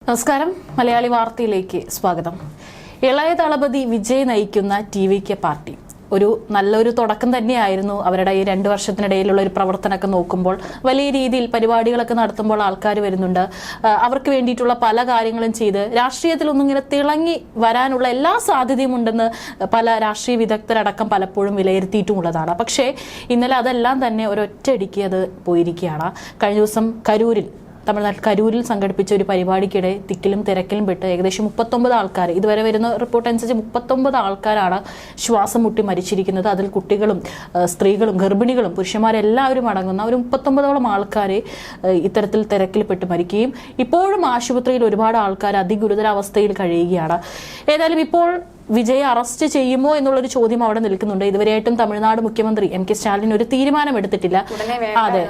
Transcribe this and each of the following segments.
നമസ്കാരം. മലയാളി വാർത്തയിലേക്ക് സ്വാഗതം. ഇളയ ദളപതി വിജയ് നയിക്കുന്ന ടി.വി.കെ പാർട്ടി നല്ലൊരു തുടക്കം തന്നെയായിരുന്നു. അവരുടെ ഈ 2 വർഷത്തിനിടയിലുള്ള ഒരു പ്രവർത്തനമൊക്കെ നോക്കുമ്പോൾ വലിയ രീതിയിൽ പരിപാടികളൊക്കെ നടത്തുമ്പോൾ ആൾക്കാർ വരുന്നുണ്ട്. അവർക്ക് വേണ്ടിയിട്ടുള്ള പല കാര്യങ്ങളും ചെയ്ത് രാഷ്ട്രീയത്തിലൊന്നും ഇങ്ങനെ തിളങ്ങി വരാനുള്ള എല്ലാ സാധ്യതയും ഉണ്ടെന്ന് പല രാഷ്ട്രീയ വിദഗ്ധരടക്കം പലപ്പോഴും വിലയിരുത്തിയിട്ടുമുള്ളതാണ്. പക്ഷേ ഇന്നലെ അതെല്ലാം തന്നെ ഒരൊറ്റയടിക്ക് അത് പോയിരിക്കുകയാണ്. കഴിഞ്ഞ ദിവസം തമിഴ്നാട്ടിൽ കരൂരിൽ സംഘടിപ്പിച്ച ഒരു പരിപാടിക്കിടെ തിക്കിലും തിരക്കിലും പെട്ട് ഏകദേശം 39 ആൾക്കാർ, ഇതുവരെ വരുന്ന റിപ്പോർട്ട് അനുസരിച്ച് 39 ആൾക്കാരാണ് ശ്വാസം മുട്ടി മരിച്ചിരിക്കുന്നത്. അതിൽ കുട്ടികളും സ്ത്രീകളും ഗർഭിണികളും പുരുഷന്മാരെല്ലാവരും അടങ്ങുന്ന ഒരു 39ഓളം ആൾക്കാർ ഇത്തരത്തിൽ തിരക്കിൽ പെട്ട് മരിക്കുകയും ഇപ്പോഴും ആശുപത്രിയിൽ ഒരുപാട് ആൾക്കാർ അതിഗുരുതരാവസ്ഥയിൽ കഴിയുകയാണ്. ഏതായാലും ഇപ്പോൾ വിജയ് അറസ്റ്റ് ചെയ്യുമോ എന്നുള്ളൊരു ചോദ്യം അവിടെ നിൽക്കുന്നുണ്ട്. ഇതുവരെയായിട്ടും തമിഴ്നാട് മുഖ്യമന്ത്രി M.K. സ്റ്റാലിൻ ഒരു തീരുമാനം എടുത്തിട്ടില്ല. അതെ,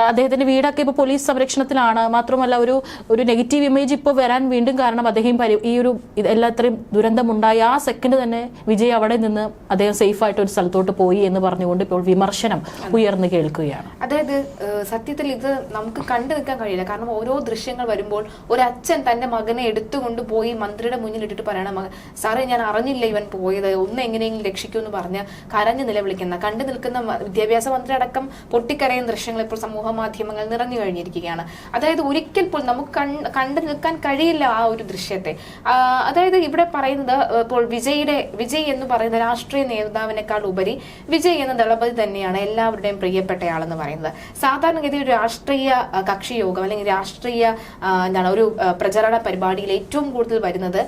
അദ്ദേഹത്തിന്റെ വീടൊക്കെ ഇപ്പൊ പോലീസ് സംരക്ഷണത്തിലാണ്. മാത്രമല്ല ഒരു നെഗറ്റീവ് ഇമേജ് ഇപ്പോൾ വരാൻ വീണ്ടും കാരണം അദ്ദേഹം ഈ ഒരു എല്ലാത്രയും ദുരന്തമുണ്ടായ ആ സെക്കൻഡ് തന്നെ വിജയ് അവിടെ നിന്ന് അദ്ദേഹം സേഫ് ആയിട്ട് ഒരു സ്ഥലത്തോട്ട് പോയി എന്ന് പറഞ്ഞുകൊണ്ട് ഇപ്പോൾ വിമർശനം ഉയർന്നു കേൾക്കുകയാണ്. അതായത് സത്യത്തിൽ ഇത് നമുക്ക് കണ്ടു നിൽക്കാൻ കഴിയില്ല. കാരണം ഓരോ ദൃശ്യങ്ങൾ വരുമ്പോൾ ഒരു അച്ഛൻ തന്റെ മകനെ എടുത്തുകൊണ്ട് പോയി മന്ത്രിയുടെ മുന്നിൽ ഇട്ടിട്ട് പറയണം, സാറേ ഞാൻ അറിഞ്ഞില്ല ഇവൻ പോയത്, ഒന്ന് എങ്ങനെയെങ്കിലും രക്ഷിക്കുമെന്ന് പറഞ്ഞ് കരഞ്ഞു നിലവിളിക്കുന്ന കണ്ടു നിൽക്കുന്ന വിദ്യാഭ്യാസ മന്ത്രി അടക്കം പൊട്ടിക്കരയുന്ന ദൃശ്യങ്ങൾ ഇപ്പോൾ സമൂഹ മാധ്യമങ്ങൾ നിറഞ്ഞു കഴിഞ്ഞിരിക്കുകയാണ്. അതായത് ഒരിക്കൽ പോലും നമുക്ക് കണ്ടു നിൽക്കാൻ കഴിയില്ല ആ ഒരു ദൃശ്യത്തെ. അതായത് ഇവിടെ പറയുന്നത് ഇപ്പോൾ വിജയ് എന്ന് പറയുന്ന രാഷ്ട്രീയ നേതാവിനേക്കാൾ ഉപരി വിജയ് എന്ന ദളപതി തന്നെയാണ് എല്ലാവരുടെയും പ്രിയപ്പെട്ടയാളെന്ന് പറയുന്നത്. സാധാരണഗതി ഒരു രാഷ്ട്രീയ കക്ഷി യോഗം അല്ലെങ്കിൽ രാഷ്ട്രീയ ഒരു പ്രചരണ പരിപാടിയിൽ ഏറ്റവും കൂടുതൽ വരുന്നത്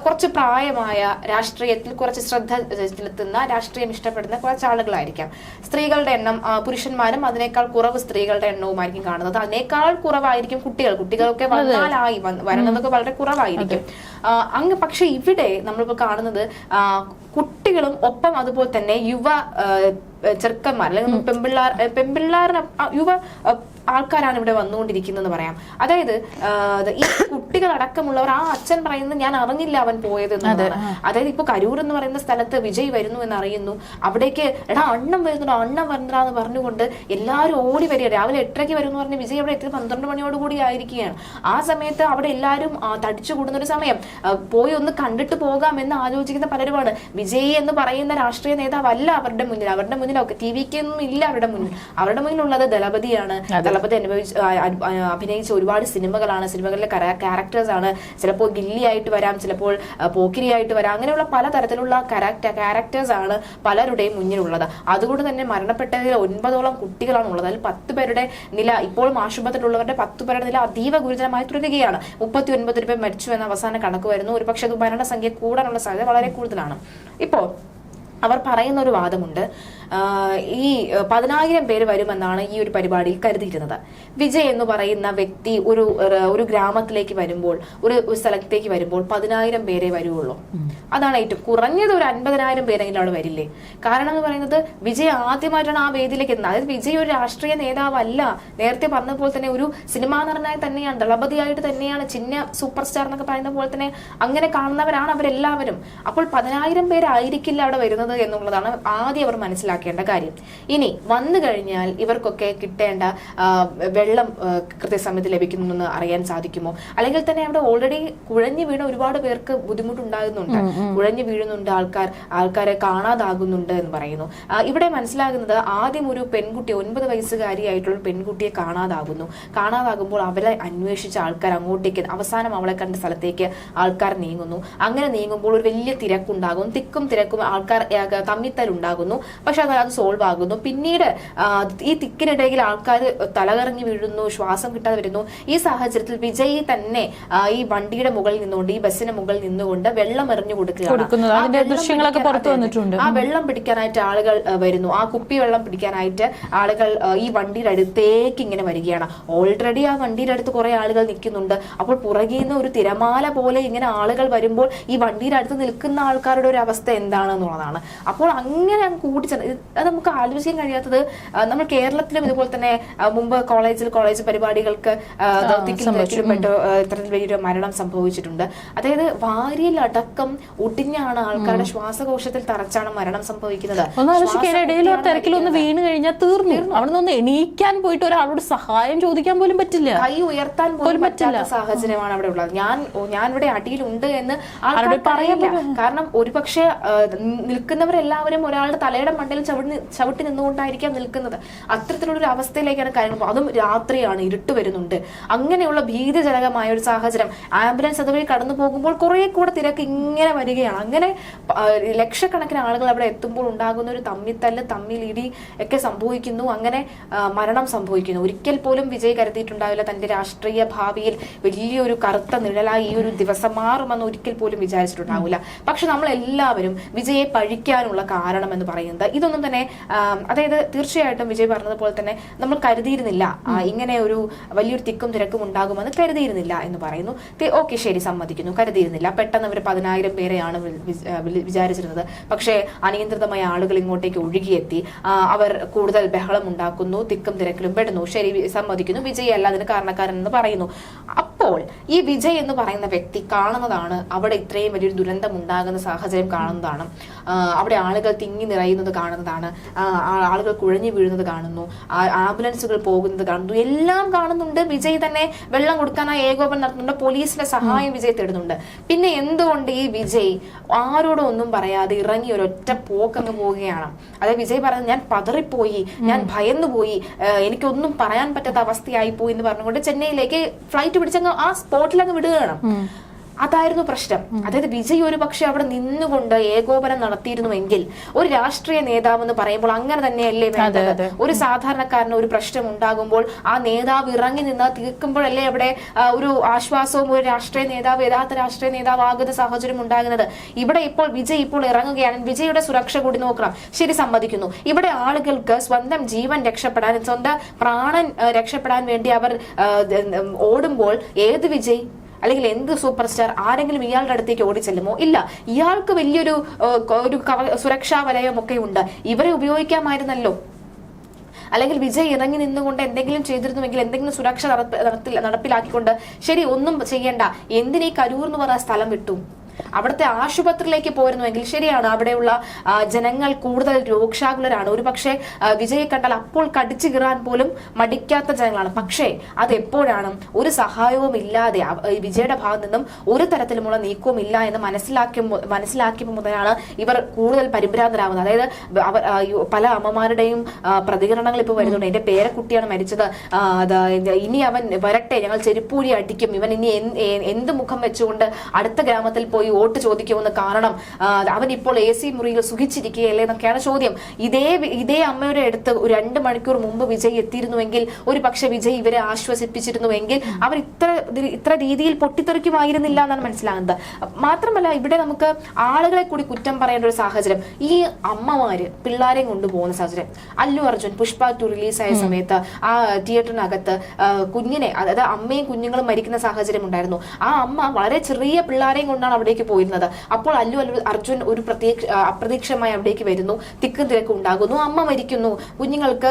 കുറച്ച് പ്രായമായ രാഷ്ട്രീയത്തിൽ കുറച്ച് ശ്രദ്ധ ചെലുത്തുന്ന രാഷ്ട്രീയം ഇഷ്ടപ്പെടുന്ന കുറച്ച് ആളുകളായിരിക്കാം. സ്ത്രീകളുടെ എണ്ണം പുരുഷന്മാരും അതിനേക്കാൾ കുറവ് സ്ത്രീകളുടെ എണ്ണവുമായിരിക്കും കാണുന്നത്. അതിനേക്കാൾ കുറവായിരിക്കും കുട്ടികൾക്കൊക്കെ വരണതൊക്കെ വളരെ കുറവായിരിക്കും. പക്ഷെ ഇവിടെ നമ്മളിപ്പോൾ കാണുന്നത് കുട്ടികളും ഒപ്പം അതുപോലെ തന്നെ യുവ ചെറുക്കന്മാർ അല്ലെങ്കിൽ പെൺപിള്ളാറിന് യുവ ആൾക്കാരാണ് ഇവിടെ വന്നുകൊണ്ടിരിക്കുന്നതെന്ന് പറയാം. അതായത് ഈ കുട്ടികളടക്കമുള്ളവർ ആ അച്ഛൻ പറയുന്നത് ഞാൻ അറിഞ്ഞില്ല അവൻ പോയത് എന്നുള്ളതാണ്. അതായത് ഇപ്പൊ കരൂർ എന്ന് പറയുന്ന സ്ഥലത്ത് വിജയ് വരുന്നു എന്ന് അറിയുന്നു. അവിടേക്ക് അണ്ണം വരുന്നതാന്ന് പറഞ്ഞുകൊണ്ട് എല്ലാവരും ഓടി വരിക. രാവിലെ 8:30 വരും എന്ന് പറഞ്ഞ് വിജയ് അവിടെ എത്തി 12 മണിയോടുകൂടി ആയിരിക്കുകയാണ്. ആ സമയത്ത് അവിടെ എല്ലാവരും തടിച്ചു കൂടുന്ന ഒരു സമയം, പോയി ഒന്ന് കണ്ടിട്ട് പോകാം എന്ന് ആലോചിക്കുന്ന പലരുമാണ്. വിജയ് എന്ന് പറയുന്ന രാഷ്ട്രീയ നേതാവല്ല അവരുടെ മുന്നിൽ ടി.വി.കെ ഒന്നും ഇല്ല അവരുടെ മുന്നിലുള്ളത് ദളപതിയാണ്. ദളപതി അഭിനയിച്ച ഒരുപാട് സിനിമകളിലെ ക്യാരക്ടേഴ്സ് ആണ്. ചിലപ്പോൾ ഗില്ലി ആയിട്ട് വരാം, ചിലപ്പോൾ പോക്കിരിയായിട്ട് വരാം. അങ്ങനെയുള്ള പലതരത്തിലുള്ള ക്യാരക്ടേഴ്സ് ആണ് പലരുടെയും മുന്നിലുള്ളത്. അതുകൊണ്ട് തന്നെ മരണപ്പെട്ടതിൽ 9ഓളം കുട്ടികളാണ് ഉള്ളത്. അതിൽ 10 പേരുടെ നില, ഇപ്പോഴും ആശുപത്രിയിലുള്ളവരുടെ 10 പേരുടെ നില അതീവ ഗുരുതരമായി തുടരുകയാണ്. 39 പേർ മരിച്ചു എന്ന അവസാന കണക്ക് വരുന്നു. ഒരു പക്ഷേ മരണസംഖ്യ കൂടാനുള്ള സാധ്യത വളരെ കൂടുതലാണ്. ഇപ്പോൾ അവർ പറയുന്ന ഒരു വാദമുണ്ട്, ഈ 10,000 പേര് വരുമെന്നാണ് ഈ ഒരു പരിപാടിയിൽ കരുതിയിരുന്നത്. വിജയ് എന്ന് പറയുന്ന വ്യക്തി ഒരു ഗ്രാമത്തിലേക്ക് വരുമ്പോൾ, ഒരു സ്ഥലത്തേക്ക് വരുമ്പോൾ 10,000 പേരെ വരുള്ളൂ. അതാണ് ഏറ്റവും കുറഞ്ഞത്. ഒരു 50,000 പേരെങ്കിലും അവിടെ വരില്ലേ? കാരണം എന്ന് പറയുന്നത് വിജയ് ആദ്യമായിട്ടാണ് ആ വേദിയിലേക്ക് എത്തുന്നത്. അതായത് വിജയ് ഒരു രാഷ്ട്രീയ നേതാവല്ല. നേരത്തെ പറഞ്ഞ പോലെ തന്നെ ഒരു സിനിമാ നടനായി തന്നെയാണ്, ദളപതിയായിട്ട് തന്നെയാണ്, ചിഹ്ന സൂപ്പർ സ്റ്റാർ എന്നൊക്കെ പറയുന്ന പോലെ തന്നെ അങ്ങനെ കാണുന്നവരാണ് അവരെല്ലാവരും. അപ്പോൾ 10,000 പേരായിരിക്കില്ല അവിടെ വരുന്നത് എന്നുള്ളതാണ് ആദ്യം അവർ മനസ്സിലാക്കേണ്ട കാര്യം. ഇനി വന്നു കഴിഞ്ഞാൽ ഇവർക്കൊക്കെ കിട്ടേണ്ട വെള്ളം കൃത്യസമയത്ത് ലഭിക്കുന്നെന്ന് അറിയാൻ സാധിക്കുമോ? അല്ലെങ്കിൽ തന്നെ അവിടെ ഓൾറെഡി കുഴഞ്ഞു വീണ ഒരുപാട് പേർക്ക് ബുദ്ധിമുട്ടുണ്ടാകുന്നുണ്ട്. കുഴഞ്ഞു വീഴുന്നുണ്ട്, ആൾക്കാരെ കാണാതാകുന്നുണ്ട് എന്ന് പറയുന്നു. ഇവിടെ മനസ്സിലാകുന്നത് ആദ്യം ഒരു പെൺകുട്ടി, 9 വയസ്സുകാരിയായിട്ടുള്ള പെൺകുട്ടിയെ കാണാതാകുമ്പോൾ അവരെ അന്വേഷിച്ച ആൾക്കാർ അങ്ങോട്ടേക്ക്, അവസാനം അവളെ കണ്ട സ്ഥലത്തേക്ക് ആൾക്കാർ നീങ്ങുന്നു. അങ്ങനെ നീങ്ങുമ്പോൾ ഒരു വലിയ തിരക്കുണ്ടാകും. തിക്കും തിരക്കും, ആൾക്കാർ തമ്മിത്തലുണ്ടാകുന്നു. പക്ഷെ അത് സോൾവ് ആകുന്നു. പിന്നീട് ഈ തിക്കിനിടയിൽ ആൾക്കാർ തലകറങ്ങി വീഴുന്നു, ശ്വാസം കിട്ടാതെ വരുന്നു. ഈ സാഹചര്യത്തിൽ വിജയ് തന്നെ ഈ വണ്ടിയുടെ മുകളിൽ നിന്നുകൊണ്ട്, ഈ ബസ്സിന് മുകളിൽ നിന്നുകൊണ്ട് വെള്ളം എറിഞ്ഞു കൊടുക്കുകയാണ്. ആ വെള്ളം പിടിക്കാനായിട്ട് ആളുകൾ വരുന്നു. ആ കുപ്പി വെള്ളം പിടിക്കാനായിട്ട് ആളുകൾ ഈ വണ്ടിയുടെ അടുത്തേക്ക് ഇങ്ങനെ വരികയാണ്. ഓൾറെഡി ആ വണ്ടിയുടെ അടുത്ത് കുറെ ആളുകൾ നിൽക്കുന്നുണ്ട്. അപ്പോൾ പുറകിൽ നിന്ന് ഒരു തിരമാല പോലെ ഇങ്ങനെ ആളുകൾ വരുമ്പോൾ ഈ വണ്ടിയുടെ അടുത്ത് നിൽക്കുന്ന ആൾക്കാരുടെ ഒരു അവസ്ഥ എന്താണെന്നുള്ളതാണ്. അപ്പോൾ അങ്ങനെ കൂട്ടിച്ചെന്ന് അത് നമുക്ക് ആലോചിക്കാൻ കഴിയാത്തത് നമ്മൾ കേരളത്തിലും ഇതുപോലെ തന്നെ മുമ്പ് കോളേജ് പരിപാടികൾക്ക് പെട്ട് ഇത്തരത്തിൽ വലിയൊരു മരണം സംഭവിച്ചിട്ടുണ്ട്. അതായത് വാരിയിലടക്കം ഒടിഞ്ഞാണ് ആൾക്കാരുടെ ശ്വാസകോശത്തിൽ തറച്ചാണ് മരണം സംഭവിക്കുന്നത്. തിരക്കിലൊന്ന് വീണ് കഴിഞ്ഞാൽ തീർന്നു. അവിടെ നിന്ന് എണീക്കാൻ പോയിട്ട് ഒരാളോട് സഹായം ചോദിക്കാൻ പോലും പറ്റില്ല, കൈ ഉയർത്താൻ പോലും പറ്റാത്ത സാഹചര്യമാണ് അവിടെ ഉള്ളത്. ഞാൻ ഇവിടെ അടിയിലുണ്ട് എന്ന് ആൾക്കാർ പറയില്ല. കാരണം ഒരുപക്ഷെ നിൽക്കുന്നവരെല്ലാവരും ഒരാളുടെ തലയുടെ മണ്ടയിൽ ചവിട്ടി നിന്നുകൊണ്ടായിരിക്കാം നിൽക്കുന്നത്. അത്തരത്തിലുള്ള ഒരു അവസ്ഥയിലേക്കാണ് കാര്യങ്ങൾ. അതും രാത്രിയാണ്, ഇരുട്ട് വരുന്നുണ്ട്. അങ്ങനെയുള്ള ഭീതിജനകമായ ഒരു സാഹചര്യം. ആംബുലൻസ് അതുവഴി കടന്നു പോകുമ്പോൾ കുറെ കൂടെ തിരക്ക് ഇങ്ങനെ വരികയാണ്. അങ്ങനെ ലക്ഷക്കണക്കിന് ആളുകൾ അവിടെ എത്തുമ്പോൾ ഉണ്ടാകുന്ന ഒരു തമ്മിത്തല്ല്, തമ്മിലിടി ഒക്കെ സംഭവിക്കുന്നു. അങ്ങനെ മരണം സംഭവിക്കുന്നു. ഒരിക്കൽ പോലും വിജയ് കരുതിയിട്ടുണ്ടാവില്ല തന്റെ രാഷ്ട്രീയ ഭാവിയിൽ വലിയൊരു കറുത്ത നിഴലായി ഈ ഒരു ദിവസം മാറുമെന്ന് ഒരിക്കൽ പോലും വിചാരിച്ചിട്ടുണ്ടാവില്ല. പക്ഷെ നമ്മൾ എല്ലാവരും വിജയെ പഴിക്കാനുള്ള കാരണം എന്ന് പറയുന്നത് ഇതൊന്നും തന്നെ, അതായത് തീർച്ചയായിട്ടും വിജയ് പറഞ്ഞതുപോലെ തന്നെ നമ്മൾ കരുതിയിരുന്നില്ല ഇങ്ങനെ ഒരു വലിയൊരു തിക്കും തിരക്കും ഉണ്ടാകുമെന്ന് കരുതിയിരുന്നില്ല എന്ന് പറയുന്നു. ഓക്കെ, ശരി, സമ്മതിക്കുന്നു, കരുതിയിരുന്നില്ല. പെട്ടെന്ന് അവർ 10,000 പേരെയാണ് വിചാരിച്ചിരുന്നത്. പക്ഷേ അനിയന്ത്രിതമായ ആളുകൾ ഇങ്ങോട്ടേക്ക് ഒഴുകിയെത്തി. അവർ കൂടുതൽ ബഹളം ഉണ്ടാക്കുന്നു, തിക്കും തിരക്കിലും പെടുന്നു. ശരി, സമ്മതിക്കുന്നു, വിജയ് അല്ല അതിന് കാരണക്കാരൻ എന്ന് പറയുന്നു. അപ്പോൾ ഈ വിജയ് എന്ന് പറയുന്ന വ്യക്തി കാണുന്നതാണ് അവിടെ ഇത്രയും വലിയൊരു ദുരന്തം ഉണ്ടാകുന്ന സാഹചര്യം കാണുന്നതാണ്. അവിടെ ആളുകൾ തിങ്ങി നിറയുന്നത് കാണുന്നതാണ്. ആളുകൾ കുഴഞ്ഞു വീഴുന്നത് കാണുന്നു. ആംബുലൻസുകൾ പോകുന്നത് കാണുന്നു. എല്ലാം കാണുന്നുണ്ട്. വിജയ് തന്നെ വെള്ളം കൊടുക്കാനായി ഏകോപനം നടത്തുന്നുണ്ട്. പോലീസിന്റെ സഹായം വിജയ് തേടുന്നുണ്ട്. പിന്നെ എന്തുകൊണ്ട് ഈ വിജയ് ആരോടും ഒന്നും പറയാതെ ഇറങ്ങി ഒരൊറ്റ പോക്കങ്ങ് പോവുകയാണ്? അതായത് വിജയ് പറയുന്നത് ഞാൻ പതറിപ്പോയി, ഞാൻ ഭയന്നുപോയി, എനിക്കൊന്നും പറയാൻ പറ്റാത്ത അവസ്ഥയായി പോയി എന്ന് പറഞ്ഞുകൊണ്ട് ചെന്നൈയിലേക്ക് ഫ്ലൈറ്റ് പിടിച്ചങ്ങ് ആ സ്പോട്ടിൽ അങ്ങ് വിടുകയാണ്. അതായിരുന്നു പ്രശ്നം. അതായത് വിജയ് ഒരു പക്ഷെ അവിടെ നിന്നുകൊണ്ട് ഏകോപനം നടത്തിയിരുന്നുവെങ്കിൽ, ഒരു രാഷ്ട്രീയ നേതാവ് എന്ന് പറയുമ്പോൾ അങ്ങനെ തന്നെയല്ലേ വേണ്ടത്? ഒരു സാധാരണക്കാരന് ഒരു പ്രശ്നം ഉണ്ടാകുമ്പോൾ ആ നേതാവ് ഇറങ്ങി നിന്ന് തീർക്കുമ്പോഴല്ലേ അവിടെ ഒരു ആശ്വാസവും ഒരു രാഷ്ട്രീയ നേതാവ് യഥാർത്ഥ രാഷ്ട്രീയ നേതാവ് ആകുന്ന സാഹചര്യം ഉണ്ടാകുന്നത്. ഇവിടെ ഇപ്പോൾ വിജയ് ഇപ്പോൾ ഇറങ്ങുകയാണ്. വിജയുടെ സുരക്ഷ കൂടി നോക്കണം. ശരി, സമ്മതിക്കുന്നു. ഇവിടെ ആളുകൾക്ക് സ്വന്തം ജീവൻ രക്ഷപ്പെടാൻ, സ്വന്തം പ്രാണൻ രക്ഷപ്പെടാൻ വേണ്ടി അവർ ഓടുമ്പോൾ ഏത് വിജയ് അല്ലെങ്കിൽ എന്ത് സൂപ്പർ സ്റ്റാർ ആരെങ്കിലും ഇയാളുടെ അടുത്തേക്ക് ഓടിച്ചെല്ലുമോ? ഇല്ല. ഇയാൾക്ക് വലിയൊരു സുരക്ഷാ വലയമൊക്കെ ഉണ്ട്. ഇവരെ ഉപയോഗിക്കാമായിരുന്നല്ലോ. അല്ലെങ്കിൽ വിജയ് ഇറങ്ങി നിന്നുകൊണ്ട് എന്തെങ്കിലും ചെയ്തിരുന്നുവെങ്കിൽ, എന്തെങ്കിലും സുരക്ഷ നടപ്പിലാക്കിക്കൊണ്ട്, ശരി, ഒന്നും ചെയ്യണ്ട, എന്തിനീ കരൂർ എന്ന് പറഞ്ഞ സ്ഥലം വിട്ടു? അവിടുത്തെ ആശുപത്രിയിലേക്ക് പോരുന്നുവെങ്കിൽ ശരിയാണ്, അവിടെയുള്ള ജനങ്ങൾ കൂടുതൽ രോഗാകുലരാണ്. ഒരു പക്ഷേ വിജയെ കണ്ടാൽ അപ്പോൾ കടിച്ചു കീറാൻ പോലും മടിക്കാത്ത ജനങ്ങളാണ്. പക്ഷേ അത് എപ്പോഴാണ് ഒരു സഹായവും ഇല്ലാതെ വിജയുടെ ഭാഗത്ത് നിന്നും ഒരു തരത്തിലുമുള്ള നീക്കവും ഇല്ല എന്ന് മനസ്സിലാക്കിയപ്പോൾ മുതലാണ് ഇവർ കൂടുതൽ പരിഭ്രാന്തരാകുന്നത്. അതായത് പല അമ്മമാരുടെയും പ്രതികരണങ്ങൾ ഇപ്പോൾ വരുന്നുണ്ട്. എന്റെ പേരക്കുട്ടിയാണ് മരിച്ചത്, ഇനി അവൻ വരട്ടെ, ഞങ്ങൾ ചെരുപ്പൂരി അടിക്കും, ഇവൻ ഇനി എന്ത് മുഖം വെച്ചുകൊണ്ട് അടുത്ത ഗ്രാമത്തിൽ പോയി വോട്ട് ചോദിക്കുമെന്ന്, കാരണം അവൻ ഇപ്പോൾ AC മുറിയിൽ സുഖിച്ചിരിക്കുകയല്ലേ എന്നൊക്കെയാണ് ചോദ്യം. ഇതേ അമ്മയുടെ അടുത്ത് ഒരു 2 മണിക്കൂർ മുമ്പ് വിജയ് എത്തിയിരുന്നുവെങ്കിൽ, ഒരു പക്ഷെ വിജയ് ഇവരെ ആശ്വസിപ്പിച്ചിരുന്നുവെങ്കിൽ അവർ ഇത്ര രീതിയിൽ പൊട്ടിത്തെറിക്കുമായിരുന്നില്ല എന്നാണ് മനസ്സിലാകുന്നത്. മാത്രമല്ല ഇവിടെ നമുക്ക് ആളുകളെ കൂടി കുറ്റം പറയേണ്ട ഒരു സാഹചര്യം, ഈ അമ്മമാര് പിള്ളേരെയും കൊണ്ടുപോകുന്ന സാഹചര്യം. അല്ലു അർജുൻ പുഷ്പ 2 റിലീസായ സമയത്ത് ആ തിയേറ്ററിനകത്ത് കുഞ്ഞിനെ, അതായത് അമ്മയും കുഞ്ഞുങ്ങളും മരിക്കുന്ന സാഹചര്യം ഉണ്ടായിരുന്നു. ആ അമ്മ വളരെ ചെറിയ പിള്ളേരെയും കൊണ്ടാണ് അവിടേക്ക് പോയിരുന്നത്. അപ്പോൾ അല്ലു അർജുൻ ഒരു അപ്രതീക്ഷിതമായി അവിടേക്ക് വരുന്നു, തിക്കും തിരക്കും ഉണ്ടാകുന്നു, അമ്മ മരിക്കുന്നു, കുഞ്ഞുങ്ങൾക്ക്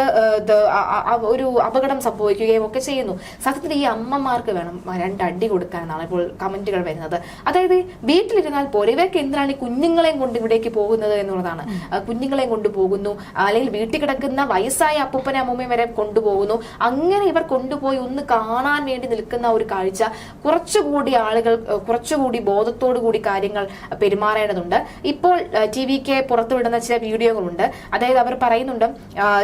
ഒരു അപകടം സംഭവിക്കുകയും ഒക്കെ ചെയ്യുന്നു. സത്യത്തിൽ ഈ അമ്മമാർക്ക് വേണം 2 അടി കൊടുക്കാനാണ് ഇപ്പോൾ കമന്റുകൾ വരുന്നത്. അതായത് വീട്ടിലിരുന്നാൽ പോലെ ഇവർക്ക് എന്തിനാണ് ഈ കുഞ്ഞുങ്ങളെയും കൊണ്ട് ഇവിടേക്ക് പോകുന്നത് എന്നുള്ളതാണ്. കുഞ്ഞുങ്ങളെയും കൊണ്ടുപോകുന്നു, അല്ലെങ്കിൽ വീട്ടിൽ കിടക്കുന്ന വയസ്സായ അപ്പൂപ്പനെ അമ്മൂമ്മയും വരെ കൊണ്ടുപോകുന്നു. അങ്ങനെ ഇവർ കൊണ്ടുപോയി ഒന്ന് കാണാൻ വേണ്ടി നിൽക്കുന്ന ഒരു കാഴ്ച കുറച്ചുകൂടി ആളുകൾ കുറച്ചുകൂടി ബോധത്തോടു കൂടി കാര്യങ്ങൾ പെരുമാറേണ്ടതുണ്ട്. ഇപ്പോൾ TVK പുറത്തുവിടുന്ന ചില വീഡിയോകളുണ്ട്. അതായത് അവർ പറയുന്നുണ്ട്,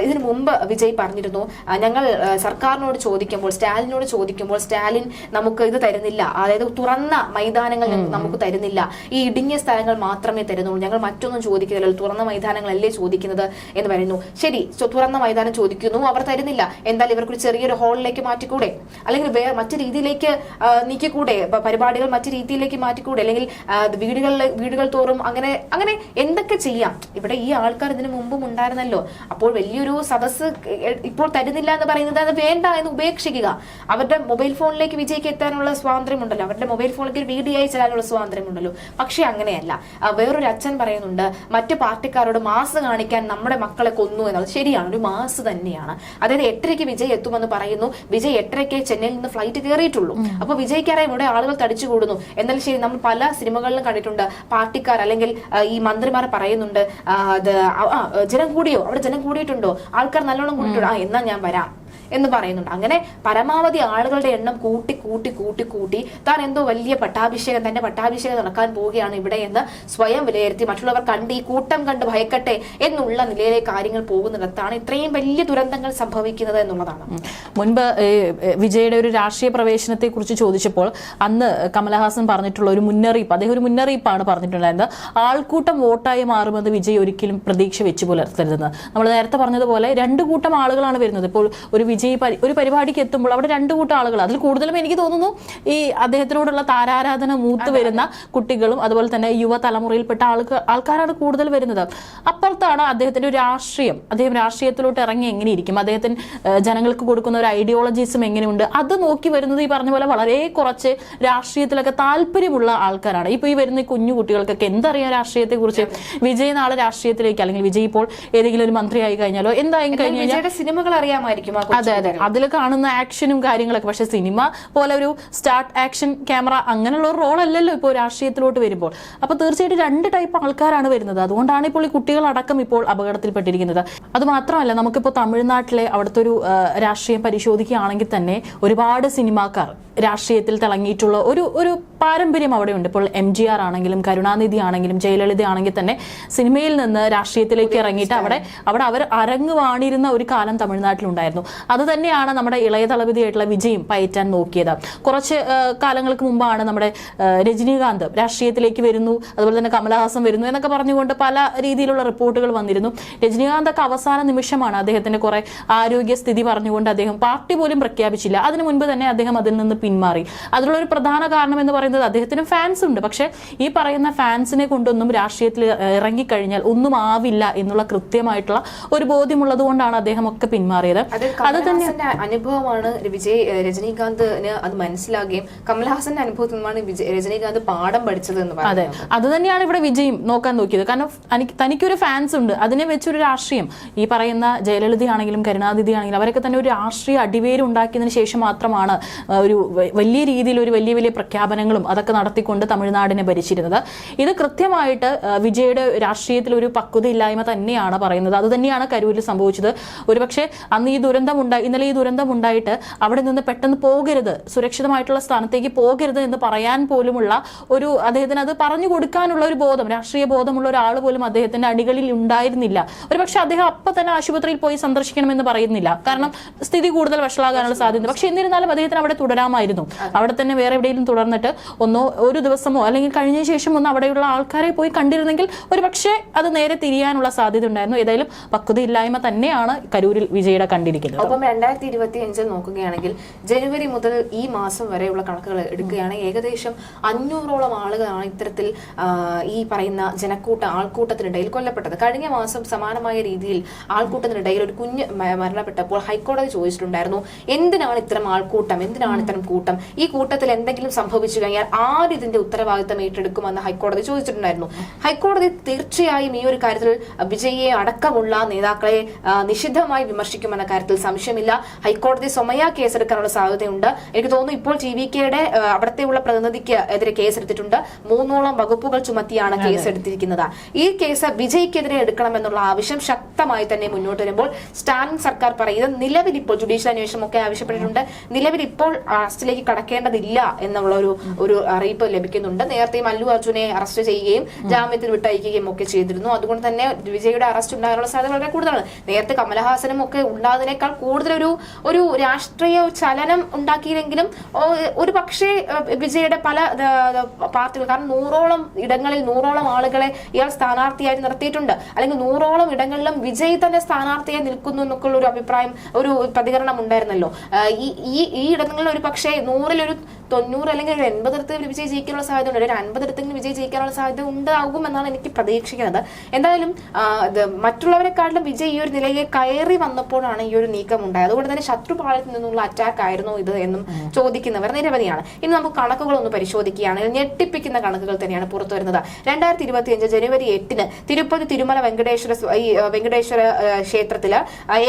ഇതിനു മുമ്പ് വിജയ് പറഞ്ഞിരുന്നു, ഞങ്ങൾ സർക്കാരിനോട് ചോദിക്കുമ്പോൾ, സ്റ്റാലിനോട് ചോദിക്കുമ്പോൾ സ്റ്റാലിൻ നമുക്ക് ഇത് തരുന്നില്ല, അതായത് തുറന്ന മൈതാനങ്ങൾ നമുക്ക് തരുന്നില്ല, ഈ ഇടുങ്ങിയ സ്ഥലങ്ങൾ മാത്രമേ തരുന്നുള്ളൂ, ഞങ്ങൾ മറ്റൊന്നും ചോദിക്കുന്നില്ല, തുറന്ന മൈതാനങ്ങളല്ലേ ചോദിക്കുന്നത് എന്ന് പറയുന്നു. ശരി, തുറന്ന മൈതാനം ചോദിക്കുന്നു, അവർ തരുന്നില്ല, എന്തായാലും ഇവർക്ക് ചെറിയൊരു ഹാളിലേക്ക് മാറ്റിക്കൂടെ, അല്ലെങ്കിൽ മറ്റു രീതിയിലേക്ക് നീക്കിക്കൂടെ, പരിപാടികൾ മറ്റു രീതിയിലേക്ക് മാറ്റിക്കൂടെ, അല്ലെങ്കിൽ വീടുകൾ തോറും അങ്ങനെ അങ്ങനെ എന്തൊക്കെ ചെയ്യാം. ഇവിടെ ഈ ആൾക്കാർ ഇതിനു മുമ്പും ഉണ്ടായിരുന്നല്ലോ. അപ്പോൾ വലിയൊരു സദസ്സ് ഇപ്പോൾ തരുന്നില്ല എന്ന് പറയുന്നത് അത് വേണ്ട എന്ന് ഉപേക്ഷിക്കുക. അവരുടെ മൊബൈൽ ഫോണിലേക്ക് വിജയ്ക്ക് എത്താനുള്ള സ്വാതന്ത്ര്യമുണ്ടല്ലോ, അവരുടെ മൊബൈൽ ഫോണിലേക്ക് ഒരു വീഡിയോ അയച്ചാലുള്ള സ്വാതന്ത്ര്യമുണ്ടല്ലോ. പക്ഷെ അങ്ങനെയല്ല. വേറൊരു അച്ഛൻ പറയുന്നുണ്ട്, മറ്റു പാർട്ടിക്കാരോട് മാസ് കാണിക്കാൻ നമ്മുടെ മക്കളെ കൊന്നു എന്നത് ശരിയാണ്, ഒരു മാസ് തന്നെയാണ്. അതായത് 8:30 വിജയ് എത്തുമെന്ന് പറയുന്നു. വിജയ് 8:30 ചെന്നൈയിൽ നിന്ന് ഫ്ലൈറ്റ് കയറിയിട്ടുള്ളൂ. അപ്പൊ വിജയ്ക്കറിയാം ഇവിടെ ആളുകൾ തടിച്ചു കൂടുന്നു. എന്നാൽ ശരി, നമ്മൾ പല സിനിമകളിലും കണ്ടിട്ടുണ്ട്, പാർട്ടിക്കാർ അല്ലെങ്കിൽ ഈ മന്ത്രിമാർ പറയുന്നുണ്ട്, ജനം കൂടിയോ, അവിടെ ജനം കൂടിയിട്ടുണ്ടോ, ആൾക്കാർ നല്ലോണം കൂടിയിട്ടുണ്ടോ, എന്നാ ഞാൻ വരാം എന്ന് പറയുന്നുണ്ട്. അങ്ങനെ പരമാവധി ആളുകളുടെ എണ്ണം കൂട്ടി കൂട്ടി കൂട്ടി കൂട്ടി താൻ എന്തോ വലിയ തന്റെ പട്ടാഭിഷേകം നടക്കാൻ പോവുകയാണ് ഇവിടെ എന്ന് സ്വയം വിലയിരുത്തി മറ്റുള്ളവർ കണ്ട് ഈ കൂട്ടം കണ്ട് ഭയക്കട്ടെ എന്നുള്ള നിലയിലേക്ക് കാര്യങ്ങൾ പോകുന്നിടത്താണ് ഇത്രയും വലിയ ദുരന്തങ്ങൾ സംഭവിക്കുന്നത് എന്നുള്ളതാണ്. മുൻപ് വിജയുടെ ഒരു രാഷ്ട്രീയ പ്രവേശനത്തെ കുറിച്ച് ചോദിച്ചപ്പോൾ അന്ന് കമലഹാസൻ പറഞ്ഞിട്ടുള്ള ഒരു മുന്നറിയിപ്പ്, അദ്ദേഹം ഒരു മുന്നറിയിപ്പാണ് പറഞ്ഞിട്ടുണ്ടായിരുന്നത്. ആൾക്കൂട്ടം വോട്ടായി മാറുമെന്ന് വിജയ് ഒരിക്കലും പ്രതീക്ഷ വെച്ച് പുലർത്തരുതെന്ന്. നമ്മൾ നേരത്തെ പറഞ്ഞതുപോലെ 2 കൂട്ടം ആളുകളാണ് വരുന്നത്. ഇപ്പോൾ ഒരു വിജയ് ഒരു പരിപാടിക്ക് എത്തുമ്പോൾ അവിടെ 2 കൂട്ടം ആളുകൾ, അതിൽ കൂടുതലും എനിക്ക് തോന്നുന്നു ഈ അദ്ദേഹത്തിനോടുള്ള താരാരാധന മൂത്ത് വരുന്ന കുട്ടികളും അതുപോലെ തന്നെ യുവതലമുറയിൽപ്പെട്ട ആൾക്കാരാണ് കൂടുതൽ വരുന്നത്. അപ്പുറത്താണ് അദ്ദേഹത്തിന്റെ ഒരു രാഷ്ട്രീയം. അദ്ദേഹം രാഷ്ട്രീയത്തിലോട്ട് ഇറങ്ങി എങ്ങനെയിരിക്കും, അദ്ദേഹത്തിന് ജനങ്ങൾക്ക് കൊടുക്കുന്ന ഒരു ഐഡിയോളജീസും എങ്ങനെയുണ്ട്, അത് നോക്കി വരുന്നത് ഈ പറഞ്ഞ പോലെ വളരെ കുറച്ച് രാഷ്ട്രീയത്തിലൊക്കെ താല്പര്യമുള്ള ആൾക്കാരാണ്. ഇപ്പൊ ഈ വരുന്ന കുഞ്ഞു കുട്ടികൾക്കൊക്കെ എന്തറിയാം രാഷ്ട്രീയത്തെ കുറിച്ച്. വിജയ് നാളെ രാഷ്ട്രീയത്തിലേക്ക് അല്ലെങ്കിൽ വിജയ് ഇപ്പോൾ ഏതെങ്കിലും ഒരു മന്ത്രിയായി കഴിഞ്ഞാലോ എന്തായും കഴിഞ്ഞു കഴിഞ്ഞാൽ സിനിമകൾ അറിയാമായിരിക്കും. അതെ, അതിൽ കാണുന്ന ആക്ഷനും കാര്യങ്ങളൊക്കെ. പക്ഷെ സിനിമ പോലെ ഒരു സ്റ്റാർട്ട് ആക്ഷൻ ക്യാമറ അങ്ങനെയുള്ള ഒരു റോൾ അല്ലല്ലോ ഇപ്പോൾ രാഷ്ട്രീയത്തിലോട്ട് വരുമ്പോൾ. അപ്പൊ തീർച്ചയായിട്ടും 2 ടൈപ്പ് ആൾക്കാരാണ് വരുന്നത്. അതുകൊണ്ടാണ് ഇപ്പോൾ ഈ കുട്ടികളടക്കം ഇപ്പോൾ അപകടത്തിൽപ്പെട്ടിരിക്കുന്നത്. അത് മാത്രമല്ല, നമുക്കിപ്പോൾ തമിഴ്നാട്ടിലെ അവിടുത്തെ ഒരു രാഷ്ട്രീയം പരിശോധിക്കുകയാണെങ്കിൽ തന്നെ ഒരുപാട് സിനിമാക്കാർ രാഷ്ട്രീയത്തിൽ തിളങ്ങിയിട്ടുള്ള ഒരു പാരമ്പര്യം അവിടെയുണ്ട്. ഇപ്പോൾ MGR ആണെങ്കിലും കരുണാനിധി ആണെങ്കിലും ജയലളിത ആണെങ്കിൽ തന്നെ സിനിമയിൽ നിന്ന് രാഷ്ട്രീയത്തിലേക്ക് ഇറങ്ങിയിട്ട് അവിടെ അവർ അരങ്ങ് വാണിരുന്ന ഒരു കാലം തമിഴ്നാട്ടിലുണ്ടായിരുന്നു. അത് തന്നെയാണ് നമ്മുടെ ഇളയ തളപതിയായിട്ടുള്ള വിജയും പയറ്റാൻ നോക്കിയത്. കുറച്ച് കാലങ്ങൾക്ക് മുമ്പാണ് നമ്മുടെ രജനീകാന്ത് രാഷ്ട്രീയത്തിലേക്ക് വരുന്നു, അതുപോലെ തന്നെ കമലഹാസൻ വരുന്നു എന്നൊക്കെ പറഞ്ഞുകൊണ്ട് പല രീതിയിലുള്ള റിപ്പോർട്ടുകൾ വന്നിരുന്നു. രജനീകാന്ത് ഒക്കെ അവസാന നിമിഷമാണ് അദ്ദേഹത്തിന്റെ കുറെ ആരോഗ്യസ്ഥിതി പറഞ്ഞുകൊണ്ട് അദ്ദേഹം പാർട്ടി പോലും പ്രഖ്യാപിച്ചില്ല. അതിനു മുൻപ് തന്നെ അദ്ദേഹം അതിൽ നിന്ന് പിന്മാറി. അതിലുള്ള ഒരു പ്രധാന കാരണം എന്ന് പറയുന്നത് അദ്ദേഹത്തിന് ഫാൻസ് ഉണ്ട്. പക്ഷെ ഈ പറയുന്ന ഫാൻസിനെ കൊണ്ടൊന്നും രാഷ്ട്രീയത്തിൽ ഇറങ്ങിക്കഴിഞ്ഞാൽ ഒന്നും ആവില്ല എന്നുള്ള കൃത്യമായിട്ടുള്ള ഒരു ബോധ്യമുള്ളത് കൊണ്ടാണ് അദ്ദേഹം ഒക്കെ പിന്മാറിയത്. അത് തന്നെ അനുഭവമാണ് രജനീകാന്തിന് അത് മനസ്സിലാകുകയും കമൽഹാസന്റെ അനുഭവത്തിൽ നിന്നാണ് രജനീകാന്ത് പാഠം പഠിച്ചത് എന്ന് പറയുന്നത്. അതെ, അത് തന്നെയാണ് ഇവിടെ വിജയും നോക്കാൻ നോക്കിയത്. കാരണം തനിക്കൊരു ഫാൻസ് ഉണ്ട്, അതിനെ വെച്ചൊരു രാഷ്ട്രീയം. ഈ പറയുന്ന ജയലളിത ആണെങ്കിലും കരുണാനിധി ആണെങ്കിലും അവരൊക്കെ തന്നെ ഒരു രാഷ്ട്രീയ അടിവേര് ഉണ്ടാക്കിയതിനു ശേഷം മാത്രമാണ് ഒരു വലിയ രീതിയിൽ ഒരു വലിയ വലിയ പ്രഖ്യാപനങ്ങളും അതൊക്കെ നടത്തിക്കൊണ്ട് തമിഴ്നാടിനെ ഭരിച്ചിരുന്നത്. ഇത് കൃത്യമായിട്ട് വിജയുടെ രാഷ്ട്രീയത്തിൽ ഒരു പക്വതയില്ലായ്മ തന്നെയാണ് പറയുന്നത്. അത് തന്നെയാണ് കരൂരിൽ സംഭവിച്ചത്. ഒരുപക്ഷെ അന്ന് ഇന്നലെ ഈ ദുരന്തം ഉണ്ടായിട്ട് അവിടെ നിന്ന് പെട്ടെന്ന് പോകരുത്, സുരക്ഷിതമായിട്ടുള്ള സ്ഥാനത്തേക്ക് പോകരുത് എന്ന് പറയാൻ പോലുമുള്ള അദ്ദേഹത്തിന് അത് പറഞ്ഞു കൊടുക്കാനുള്ള ഒരു ബോധം, രാഷ്ട്രീയ ബോധമുള്ള ഒരാൾ പോലും അദ്ദേഹത്തിന്റെ അടികളിൽ ഉണ്ടായിരുന്നില്ല. ഒരുപക്ഷെ അദ്ദേഹം അപ്പൊ തന്നെ ആശുപത്രിയിൽ പോയി സന്ദർശിക്കണമെന്ന് പറയുന്നില്ല, കാരണം സ്ഥിതി കൂടുതൽ വഷളാകാനുള്ള സാധ്യത. പക്ഷെ എന്നിരുന്നാലും അദ്ദേഹത്തിന് അവിടെ തുടരാമായിരുന്നു. അവിടെ തന്നെ വേറെ എവിടെയെങ്കിലും തുടർന്നിട്ട് ഒരു ദിവസമോ അല്ലെങ്കിൽ കഴിഞ്ഞ ശേഷം ഒന്ന് അവിടെയുള്ള ആൾക്കാരെ പോയി കണ്ടിരുന്നെങ്കിൽ ഒരുപക്ഷെ അത് നേരെ തിരിയാനുള്ള സാധ്യത ഉണ്ടായിരുന്നു. ഏതായാലും പക്വതയില്ലായ്മ തന്നെയാണ് കരൂരിൽ വിജയുടെ കണ്ടിരിക്കുന്നത്. ഒപ്പം 2025 നോക്കുകയാണെങ്കിൽ ജനുവരി മുതൽ ഈ മാസം വരെയുള്ള കണക്കുകൾ എടുക്കുകയാണെങ്കിൽ ഏകദേശം 500ഓളം ആളുകളാണ് ഇത്തരത്തിൽ ഈ പറയുന്ന ആൾക്കൂട്ടത്തിനിടയിൽ കൊല്ലപ്പെട്ടത്. കഴിഞ്ഞ മാസം സമാനമായ രീതിയിൽ ആൾക്കൂട്ടത്തിനിടയിൽ ഒരു കുഞ്ഞ് മരണപ്പെട്ടപ്പോൾ ഹൈക്കോടതി ചോദിച്ചിട്ടുണ്ടായിരുന്നു, എന്തിനാണ് ഇത്തരം ആൾക്കൂട്ടം, എന്തിനാണ് ഇത്തരം കൂട്ടം, ഈ കൂട്ടത്തിൽ എന്തെങ്കിലും സംഭവിച്ചു കഴിഞ്ഞാൽ ആര് ഇതിന്റെ ഉത്തരവാദിത്തം ഏറ്റെടുക്കുമെന്ന് ഹൈക്കോടതി ചോദിച്ചിട്ടുണ്ടായിരുന്നു. ഹൈക്കോടതി തീർച്ചയായും ഈ ഒരു കാര്യത്തിൽ വിജയെ അടക്കമുള്ള നേതാക്കളെ നിഷിദ്ധമായി വിമർശിക്കുമെന്ന കാര്യത്തിൽ സംശയമില്ല. ഹൈക്കോടതി സ്വമേധയാ കേസെടുക്കാനുള്ള സാധ്യതയുണ്ട്. എനിക്ക് തോന്നുന്നു ഇപ്പോൾ GVKയുടെ അവിടത്തെയുള്ള പ്രതിനിധിക്ക് എതിരെ കേസെടുത്തിട്ടുണ്ട്. 3ഓളം വകുപ്പുകൾ ചുമത്തിയാണ് കേസെടുത്തിരിക്കുന്നത്. ഈ കേസ് വിജയ്ക്കെതിരെ എടുക്കണമെന്നുള്ള ആവശ്യം ശക്തമായി തന്നെ മുന്നോട്ട് വരുമ്പോൾ സ്റ്റാലിൻ സർക്കാർ പറയുന്നത് നിലവിൽ ഇപ്പോൾ ജുഡീഷ്യൽ അന്വേഷണം ഒക്കെ ആവശ്യപ്പെട്ടിട്ടുണ്ട്. നിലവിൽ ഇപ്പോൾ അറസ്റ്റിലേക്ക് കടക്കേണ്ടതില്ല എന്നുള്ള ഒരു അറിയിപ്പ് ലഭിക്കുന്നുണ്ട്. നേരത്തെ അല്ലു അർജുനെ അറസ്റ്റ് ചെയ്യുകയും ജാമ്യത്തിൽ വിട്ടയക്കുകയും ഒക്കെ ചെയ്തിരുന്നു. അതുകൊണ്ട് തന്നെ വിജയുടെ അറസ്റ്റ് ഉണ്ടാകാനുള്ള സാധ്യത വളരെ കൂടുതലാണ്. നേരത്തെ കമലഹാസനും ഒക്കെ ഉണ്ടാകുന്നതിനേക്കാൾ കൂടുതൽ ഒരു രാഷ്ട്രീയ ചലനം ഉണ്ടാക്കിയില്ലെങ്കിലും ഒരു പക്ഷേ വിജയുടെ പല പാർട്ടികൾ, കാരണം 100ഓളം ഇടങ്ങളിൽ 100ഓളം ആളുകളെ ഇയാൾ സ്ഥാനാർത്ഥിയായി നിർത്തിയിട്ടുണ്ട്, അല്ലെങ്കിൽ 100ഓളം ഇടങ്ങളിലും വിജയ് തന്നെ സ്ഥാനാർത്ഥിയായി നിൽക്കുന്നു എന്നൊക്കെയുള്ള ഒരു അഭിപ്രായം, ഒരു പ്രതികരണം ഉണ്ടായിരുന്നല്ലോ. ഈ ഇടങ്ങളിൽ ഒരു പക്ഷേ 100ൽ ഒരു 90 അല്ലെങ്കിൽ ഒരു 80 വിജയ് ജയിക്കാനുള്ള സാധ്യത ഉണ്ട്, ഒരു 50 വിജയ് ജയിക്കാനുള്ള സാധ്യത ഉണ്ടാകും എന്നാണ് എനിക്ക് പ്രതീക്ഷിക്കുന്നത്. എന്തായാലും മറ്റുള്ളവരെക്കാട്ടിലും വിജയ് ഈ ഒരു നിലയിലേക്ക് കയറി വന്നപ്പോഴാണ് ഈ ഒരു നീക്കം ഉണ്ടായത്. അതുകൊണ്ട് തന്നെ ശത്രുപാളയത്തിൽ നിന്നുള്ള അറ്റാക്ക് ആയിരുന്നോ ഇത് എന്നും ചോദിക്കുന്നവർ നിരവധിയാണ്. ഇനി നമുക്ക് കണക്കുകളൊന്ന് പരിശോധിക്കുകയാണെങ്കിൽ ഞെട്ടിപ്പിക്കുന്ന കണക്കുകൾ തന്നെയാണ് പുറത്തു വരുന്നത്. 2025 ജനുവരി 8 തിരുപ്പതി തിരുമല വെങ്കടേശ്വര ക്ഷേത്രത്തില്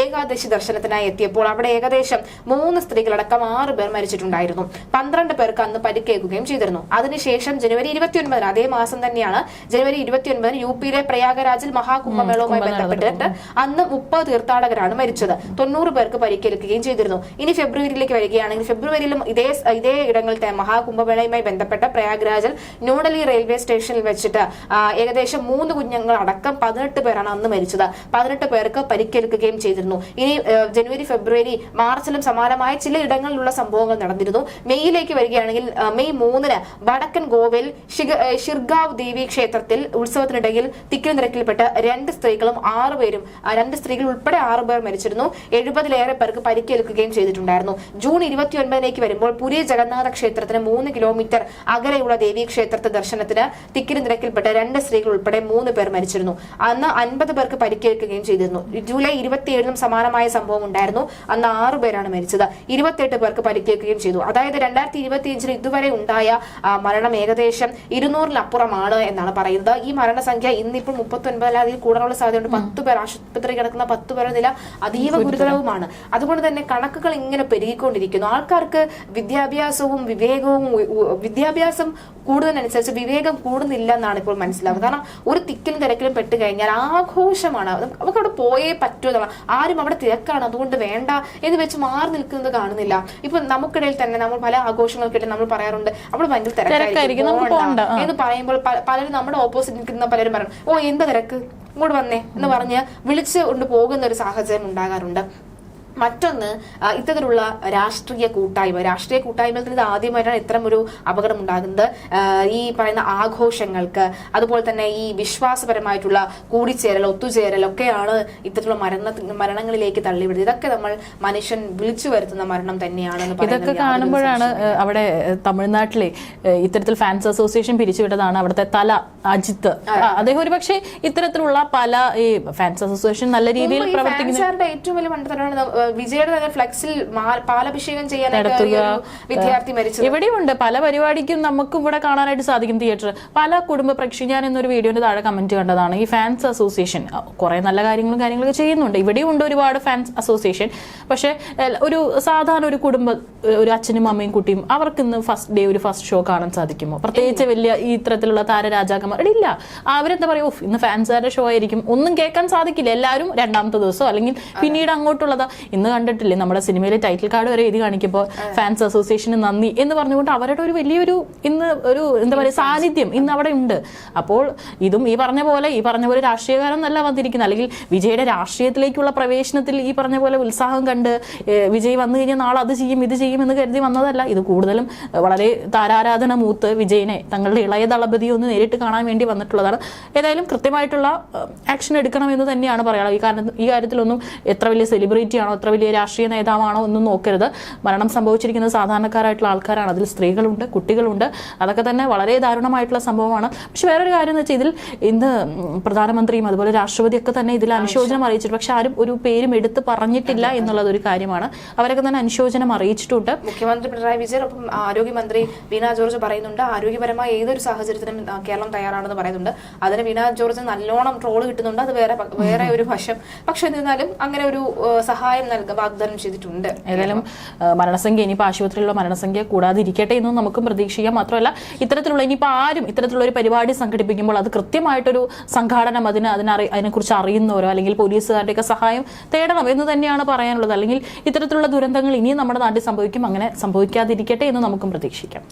ഏകാദശി ദർശനത്തിനായി എത്തിയപ്പോൾ അവിടെ ഏകദേശം 3 സ്ത്രീകളടക്കം 6 പേർ മരിച്ചിട്ടുണ്ടായിരുന്നു. 12 പേർക്ക് അന്ന് പരിക്കേൽക്കുകയും ചെയ്തിരുന്നു. അതിനുശേഷം ജനുവരി 29 അതേ മാസം തന്നെയാണ് ജനുവരി 29 യുപിയിലെ പ്രയാഗരാജിൽ മഹാകുംഭമേളവുമായി ബന്ധപ്പെട്ടിട്ട് അന്ന് 30 തീർത്ഥാടകരാണ് മരിച്ചത്. 90 പേർക്ക് പരിക്കേൽക്കുകയും ചെയ്തിരുന്നു. ഇനി ഫെബ്രുവരിയിലേക്ക് വരികയാണെങ്കിൽ ഫെബ്രുവരിയിലും ഇതേ ഇടങ്ങളിൽ മഹാകുംഭമേളയുമായി ബന്ധപ്പെട്ട പ്രയാഗ്രാജിൽ ന്യൂഡൽഹി റെയിൽവേ സ്റ്റേഷനിൽ വെച്ചിട്ട് ഏകദേശം 3 കുഞ്ഞുങ്ങൾ അടക്കം 18 പേരാണ് അന്ന് മരിച്ചത്. 18 പേർക്ക് പരിക്കേൽക്കുകയും ചെയ്തിരുന്നു. ഇനി ജനുവരി ഫെബ്രുവരി മാർച്ചിലും സമാനമായ ചില ഇടങ്ങളിലുള്ള സംഭവങ്ങൾ നടന്നിരുന്നു. മെയ്യിലേക്ക് വരികയാണെങ്കിൽ മെയ് 3 വടക്കൻ ഗോവയിൽ ഷിർഗാവ് ദേവി ക്ഷേത്രത്തിൽ ഉത്സവത്തിനിടയിൽ തിക്കിൽ നിരക്കിൽപ്പെട്ട് 2 സ്ത്രീകളും 6 പേരും 2 സ്ത്രീകൾ ഉൾപ്പെടെ 6 പേർ മരിച്ചിരുന്നു. 70-ലേറെ പേർക്ക് പരിക്കേൽക്കുകയും ചെയ്തിട്ടുണ്ടായിരുന്നു. ജൂൺ 29 വരുമ്പോൾ പുരി ജഗന്നാഥ ക്ഷേത്രത്തിന് 3 കിലോമീറ്റർ അകലെയുള്ള ദേവീ ക്ഷേത്രത്തെ ദർശനത്തിന് തിക്കിൽ നിരക്കിൽപ്പെട്ട് 2 സ്ത്രീകൾ ഉൾപ്പെടെ 3 പേർ മരിച്ചിരുന്നു. അന്ന് 50 പേർക്ക് പരിക്കേൽക്കുകയും ചെയ്തിരുന്നു. ജൂലൈ 27 സംസമാനമായ സംഭവം ഉണ്ടായിരുന്നു. അന്ന് 6 പേരാണ് മരിച്ചത്. 28 പേർക്ക് പരിക്കേൽക്കുകയും ചെയ്തു. അതായത് 2025 ഇതുവരെ ഉണ്ടായ മരണം ഏകദേശം 200-ലപ്പുറമാണ് എന്നാണ് പറയുന്നത്. ഈ മരണസംഖ്യ ഇന്നിപ്പോൾ 39 അതിൽ കൂടാനുള്ള സാധ്യതയുണ്ട്. 10 പേർ ആശുപത്രി കിടക്കുന്ന 10 പേരുടെ നില അതീവ ഗുരുതരവുമാണ്. അതുകൊണ്ട് തന്നെ കണക്കുകൾ ഇങ്ങനെ പെരുകിക്കൊണ്ടിരിക്കുന്നു. ആൾക്കാർക്ക് വിദ്യാഭ്യാസം കൂടുന്നതിനനുസരിച്ച് വിവേകം കൂടുന്നില്ല എന്നാണ് ഇപ്പോൾ മനസ്സിലാവുന്നത്. കാരണം ഒരു തിക്കിലും തിരക്കിലും പെട്ട് കഴിഞ്ഞാൽ ആഘോഷമാണ്, നമുക്ക് അവിടെ പോയേ പറ്റൂ എന്നുള്ള, ആരും അവിടെ തിരക്കാണ് അതുകൊണ്ട് വേണ്ട എന്ന് വെച്ച് മാറി നിൽക്കുന്നത് കാണുന്നില്ല. ഇപ്പൊ നമുക്കിടയിൽ തന്നെ നമ്മൾ പല ആഘോഷങ്ങൾക്കിടയിൽ നമ്മൾ പറയാറുണ്ട് അവിടെ ഭയങ്കര തിരക്കായിരിക്കും എന്ന് പറയുമ്പോൾ പലരും നമ്മുടെ ഓപ്പോസിറ്റ് നിൽക്കുന്ന പലരും പറയും ഓ എന്ത് തിരക്ക് ഇങ്ങോട്ട് വന്നേ എന്ന് പറഞ്ഞ് വിളിച്ച് കൊണ്ട് പോകുന്ന ഒരു സാഹചര്യം ഉണ്ടാകാറുണ്ട്. മറ്റൊന്ന് ഇത്തരത്തിലുള്ള രാഷ്ട്രീയ കൂട്ടായ്മയിൽ ഇത് ആദ്യമായിട്ടാണ് ഇത്തരം ഒരു അപകടം ഉണ്ടാകുന്നത്. ഈ പറയുന്ന ആഘോഷങ്ങൾക്ക് അതുപോലെ തന്നെ ഈ വിശ്വാസപരമായിട്ടുള്ള കൂടിച്ചേരൽ ഒത്തുചേരൽ ഒക്കെയാണ് ഇത്തരത്തിലുള്ള മരണങ്ങളിലേക്ക് തള്ളിവിടുന്നത്. ഇതൊക്കെ നമ്മൾ മനുഷ്യൻ വിളിച്ചു വരുത്തുന്ന മരണം തന്നെയാണ്. ഇതൊക്കെ കാണുമ്പോഴാണ് അവിടെ തമിഴ്നാട്ടിലെ ഇത്തരത്തിൽ ഫാൻസ് അസോസിയേഷൻ പിരിച്ചുവിട്ടതാണ് അവിടുത്തെ തല അജിത്ത്. അദ്ദേഹം ഒരു പക്ഷേ ഇത്തരത്തിലുള്ള പല ഈ ഫാൻസ് അസോസിയേഷൻ നല്ല രീതിയിൽ പ്രവർത്തിക്കുന്ന ഏറ്റവും വലിയ മണ്ടത്തരമാണ് വിജയുടെ തന്നെ ഫ്ലെക്സിൽ പാലഭിഷേകം ചെയ്യാനായിട്ട് വിദ്യാർത്ഥി മരിച്ചു. ഇവിടെയുണ്ട് പല പരിപാടിക്കും നമുക്കും ഇവിടെ കാണാനായിട്ട് സാധിക്കും. തിയേറ്റർ പല കുടുംബ പ്രേക്ഷകർ, ഞാൻ എന്നൊരു വീഡിയോന്റെ താഴെ കമന്റ് കണ്ടതാണ്. ഈ ഫാൻസ് അസോസിയേഷൻ കുറെ നല്ല കാര്യങ്ങളൊക്കെ ചെയ്യുന്നുണ്ട്. ഇവിടെയും ഉണ്ട് ഒരുപാട് ഫാൻസ് അസോസിയേഷൻ. പക്ഷെ ഒരു സാധാരണ ഒരു കുടുംബം, ഒരു അച്ഛനും അമ്മയും കുട്ടിയും അവർക്ക് ഇന്ന് ഫസ്റ്റ് ഷോ കാണാൻ സാധിക്കുമോ? പ്രത്യേകിച്ച് വലിയ ഈ ഇത്തരത്തിലുള്ള താരരാജാക്കന്മാർ ഇല്ല. അവരെന്താ പറയുക, ഇന്ന് ഫാൻസുകാരുടെ ഷോ ആയിരിക്കും, ഒന്നും കേൾക്കാൻ സാധിക്കില്ല. എല്ലാവരും രണ്ടാമത്തെ ദിവസം അല്ലെങ്കിൽ പിന്നീട് അങ്ങോട്ടുള്ളതാ. ഇന്ന് കണ്ടിട്ടില്ലേ നമ്മുടെ സിനിമയിലെ ടൈറ്റിൽ കാർഡ് വരെ എഴുതി കാണിക്കുമ്പോൾ ഫാൻസ് അസോസിയേഷന് നന്ദി എന്ന് പറഞ്ഞുകൊണ്ട് അവരുടെ ഒരു വലിയൊരു ഇന്ന് ഒരു എന്താ പറയുക സാന്നിധ്യം ഇന്ന് അവിടെ ഉണ്ട്. അപ്പോൾ ഇതും ഈ പറഞ്ഞ പോലെ രാഷ്ട്രീയകാരം നല്ല വന്നിരിക്കുന്നത്, അല്ലെങ്കിൽ വിജയുടെ രാഷ്ട്രീയത്തിലേക്കുള്ള പ്രവേശനത്തിൽ ഈ പറഞ്ഞ പോലെ ഉത്സാഹം കണ്ട് വിജയ് വന്നു കഴിഞ്ഞാൽ നാളെ അത് ചെയ്യും ഇത് ചെയ്യും എന്ന് കരുതി വന്നതല്ല. ഇത് കൂടുതലും വളരെ താരാരാധന മൂത്ത് വിജയനെ തങ്ങളുടെ ഇളയ ദളപതി ഒന്ന് നേരിട്ട് കാണാൻ വേണ്ടി വന്നിട്ടുള്ളതാണ്. ഏതായാലും കൃത്യമായിട്ടുള്ള ആക്ഷൻ എടുക്കണം എന്ന് തന്നെയാണ് പറയാനുള്ളത്. ഈ കാര്യത്തിലൊന്നും എത്ര വലിയ സെലിബ്രിറ്റി ആണോ എത്ര വലിയ രാഷ്ട്രീയ നേതാവാണോ ഒന്നും നോക്കരുത്. മരണം സംഭവിച്ചിരിക്കുന്നത് സാധാരണക്കാരായിട്ടുള്ള ആൾക്കാരാണ്. അതിൽ സ്ത്രീകളുണ്ട്, കുട്ടികളുണ്ട്. അതൊക്കെ തന്നെ വളരെ ദാരുണമായിട്ടുള്ള സംഭവമാണ്. പക്ഷെ വേറൊരു കാര്യം എന്ന് വെച്ചാൽ ഇതിൽ ഇന്ന് പ്രധാനമന്ത്രിയും അതുപോലെ രാഷ്ട്രപതിയൊക്കെ തന്നെ ഇതിൽ അനുശോചനം അറിയിച്ചിട്ട്, പക്ഷെ ആരും ഒരു പേരും എടുത്ത് പറഞ്ഞിട്ടില്ല എന്നുള്ളത് ഒരു കാര്യമാണ്. അവരൊക്കെ തന്നെ അനുശോചനം അറിയിച്ചിട്ടുണ്ട്. മുഖ്യമന്ത്രി പിണറായി വിജയൻ, ഒപ്പം ആരോഗ്യമന്ത്രി വീണ ജോർജ് പറയുന്നുണ്ട് ആരോഗ്യപരമായ ഏതൊരു സാഹചര്യത്തിനും കേരളം തയ്യാറാണെന്ന് പറയുന്നുണ്ട്. അതിന് വീണ ജോർജ് നല്ലോണം ട്രോള് കിട്ടുന്നുണ്ട്. അത് വേറെ ഒരു വശം. പക്ഷെ എന്നിരുന്നാലും അങ്ങനെ ഒരു സഹായം വാഗ്ദാനം ചെയ്തിട്ടുണ്ട്. ഏതായാലും മരണസംഖ്യ ഇനിയിപ്പോൾ ആശുപത്രിയിലുള്ള മരണസംഖ്യ കൂടാതിരിക്കട്ടെ എന്നും നമുക്കും പ്രതീക്ഷിക്കാം. മാത്രമല്ല ഇത്തരത്തിലുള്ള ഇനിയിപ്പോൾ ആരും ഇത്തരത്തിലുള്ള ഒരു പരിപാടി സംഘടിപ്പിക്കുമ്പോൾ അത് കൃത്യമായിട്ടൊരു സംഘാടനം അതിനെക്കുറിച്ച് അറിയുന്നവരോ അല്ലെങ്കിൽ പോലീസുകാരുടെയൊക്കെ സഹായം തേടണം എന്ന് തന്നെയാണ് പറയാനുള്ളത്. അല്ലെങ്കിൽ ഇത്തരത്തിലുള്ള ദുരന്തങ്ങൾ ഇനിയും നമ്മുടെ നാട്ടിൽ സംഭവിക്കും. അങ്ങനെ സംഭവിക്കാതിരിക്കട്ടെ എന്ന് നമുക്കും പ്രതീക്ഷിക്കാം.